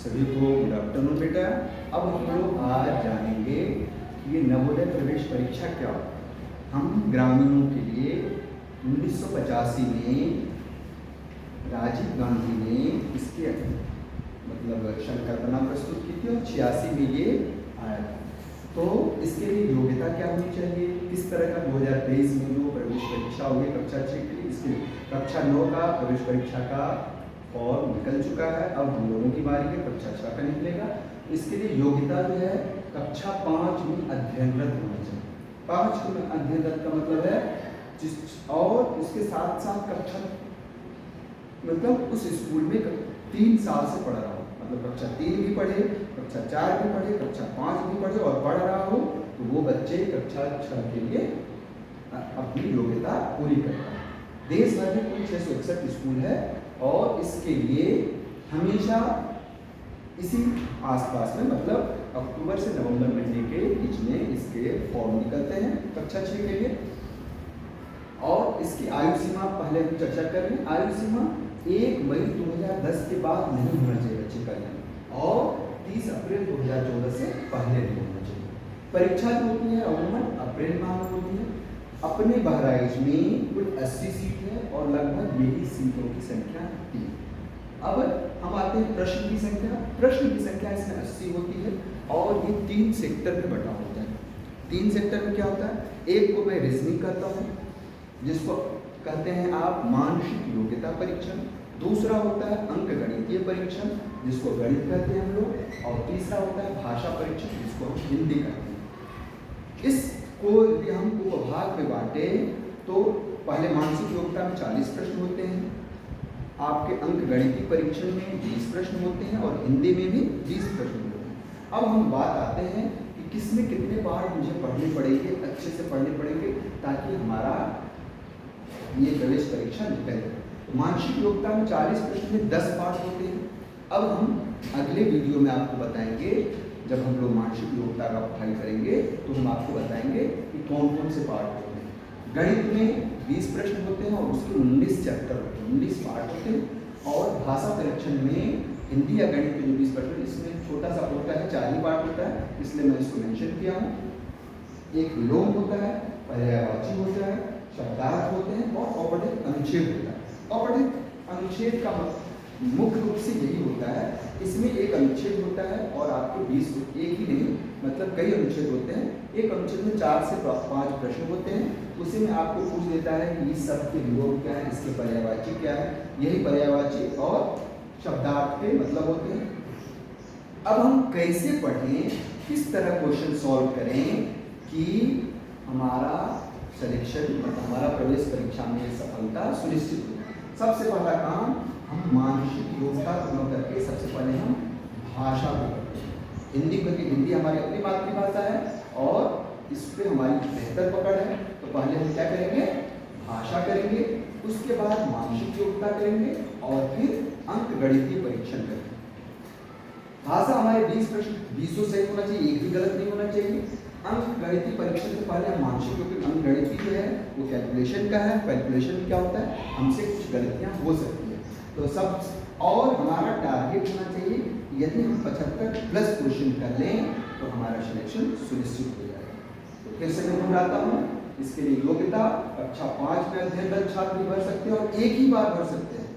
सभी को good afternoon बेटा। अब हम लोग आज जानेंगे कि ये नवोदय प्रवेश परीक्षा क्या होता है। हम ग्रामीणों के लिए 1985 में राजीव गांधी ने इसके मतलब संकल्पना प्रस्तुत की थी और 86 में ये आया था। तो इसके लिए योग्यता क्या होनी चाहिए, किस तरह का 2023 में जो प्रवेश परीक्षा हुई कक्षा 6 के लिए, इसके कक्षा 9 का प्रवेश परीक्षा का फॉर्म निकल चुका है। अब हम लोगों की बारी है, कक्षा 6 का निकलेगा। इसके लिए योग्यता जो है कक्षा 5 में अध्ययनरत होना चाहिए। 5 में अध्ययनरत का मतलब है और उसके साथ साथ कक्षा मतलब उस स्कूल में 3 साल से पढ़ रहा हो, मतलब कक्षा 3 भी पढ़े, कक्षा 4 भी पढ़े, कक्षा 5 भी पढ़े और पढ़ रहा हो, तो वो बच्चे कक्षा 6 के लिए अपनी योग्यता पूरी करता है। देश भर में कुल 661 स्कूल है और इसके लिए हमेशा इसी आसपास में मतलब अक्टूबर से नवंबर महीने के बीच में इसके फॉर्म निकलते हैं कक्षा 6 के लिए। और इसकी आयु सीमा पहले हम चर्चा कर रहे हैं। आयु सीमा 1 मई 2010 के बाद नहीं होना चाहिए बच्चे का जन्म और 30 अप्रैल 2014 से पहले नहीं होना चाहिए। परीक्षा जो होती है अमूमन अप्रैल माह में होती है। अपने बहराइच में कुल 80 सीट है और लगभग यही सीटों की संख्या 3। अब हम आते हैं प्रश्न की संख्या। प्रश्न की संख्या इसमें 80 होती है और ये 3 सेक्टर में बटा होता है। 3 सेक्टर में क्या होता है, एक को मैं रीजनिंग करता हूँ जिसको कहते हैं आप मानसिक योग्यता परीक्षण, दूसरा होता है अंकगणितीय परीक्षण जिसको गणित कहते हैं हम लोग, और तीसरा होता है भाषा परीक्षण जिसको हम हिंदी कहते हैं। इसको यदि हम उपभाग में बांटे तो पहले मानसिक योग्यता में 40 प्रश्न होते हैं, आपके अंकगणितीय परीक्षण में 20 प्रश्न होते हैं और हिंदी में भी 20 प्रश्न होते हैं। अब हम बात आते हैं कि किसमें कितने पार्ट मुझे पढ़ने पड़ेंगे, अच्छे से पढ़ने पड़ेंगे ताकि हमारा ये प्रवेश परीक्षा निकले। तो मानसिक योग्यता में 40 प्रश्न में 10 पार्ट होते हैं। अब हम अगले वीडियो में आपको बताएंगे, जब हम लोग मानसिक योग्यता का पढ़ाई करेंगे तो हम आपको बताएंगे कि कौन कौन से पार्ट होते हैं। गणित में 20 प्रश्न होते हैं और उसके 19 चैप्टर होते हैं, 19 पार्ट होते हैं। और भाषा परीक्षण में हिंदी या गणित के जो 20 प्रश्न, इसमें छोटा सा होता है, 4 ही पार्ट होता है, इसलिए मैं इसको मेंशन किया हूँ। एक विलोम होता है, पर्यायवाची होता है, शब्दार्थ होते हैं और औपनिक अनुच्छेद होता है। औपनिक अनुच्छेद का मुख्य रूप से यही होता है, इसमें एक अनुच्छेद होता है और आपको 20 एक ही नहीं मतलब कई अनुच्छेद होते हैं। एक अनुच्छेद में 4 से 5 प्रश्न होते हैं, उसी में आपको पूछ देता है कि इस शब्द के विलोम क्या है, इसके पर्यायवाची क्या है, यही पर्यायवाची और शब्दार्थ के मतलब होते हैं। अब हम कैसे पढ़ें, किस तरह क्वेश्चन सॉल्व करें कि हमारा सिलेक्शन हमारा प्रवेश परीक्षा में सफलता सुनिश्चित हो। सबसे पहला काम हम मानसिक योग्यता पूर्ण करके सबसे पहले हम भाषा को करते हैं। हिंदी क्योंकि हिंदी हमारी अपनी मातृभाषा है और इस पर हमारी बेहतर पकड़ है, तो पहले हम क्या करेंगे, भाषा करेंगे, उसके बाद मानसिक योग्यता करेंगे और फिर अंकगणितीय परीक्षण करेंगे। भाषा हमारे 20 प्रश्न 20 सही होना चाहिए, एक भी गलत नहीं होना चाहिए। अंकगणितीय परीक्षण से पहले हम मानसिक, क्योंकि अंकगणितीय जो है वो कैलकुलेशन का है। कैलकुलेशन में क्या होता है, हमसे कुछ गलतियां हो सकती है, तो सब और हमारा टारगेट होना चाहिए यदि हम 75 प्लस क्वेश्चन कर लें तो हमारा सिलेक्शन सुनिश्चित हो जाएगा। तो फिर से मैं दोहराता हूँ, इसके लिए योग्यता कक्षा 5 में अध्ययनरत छात्र भी भर सकते हैं और एक ही बार भर सकते हैं,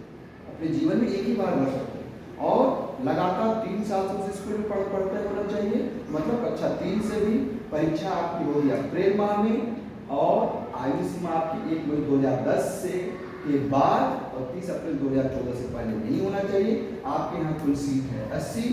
अपने जीवन में एक ही बार भर सकते हैं और लगातार 3 साल से उस स्कूल में पढ़ते होना चाहिए। मतलब कक्षा 3 से भी परीक्षा आपकी होगी अप्रैल माह में और आयु सीमा आपकी 1 मई 2010 से के बाद और 30 अप्रैल 2014 से पहले नहीं होना चाहिए। आपके यहाँ कुल सीट है 80,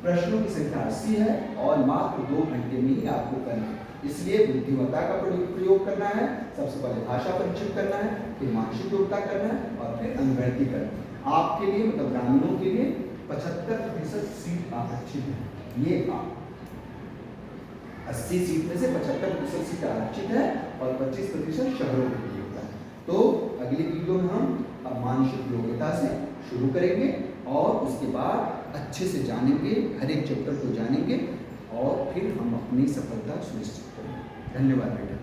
प्रश्नों की संख्या 80 है और मात्र 2 घंटे में ही आपको करना है, इसलिए बुद्धिमत्ता का प्रयोग करना है। सबसे पहले भाषा परीक्षण करना है, फिर मानसिक योग्यता करना है और फिर अंकगणितीय करना है। आपके लिए मतलब ग्रामीणों के लिए 75% सीट आरक्षित है। ये 80 सीट में से 75% सीट आरक्षित है और 25% शहरों के लिए होता है। तो अगली वीडियो में हम अब मानसिक योग्यता से शुरू करेंगे और उसके बाद अच्छे से जानेंगे, हर एक चैप्टर को जानेंगे और फिर हम अपनी सफलता सुनिश्चित करेंगे। धन्यवाद बेटा।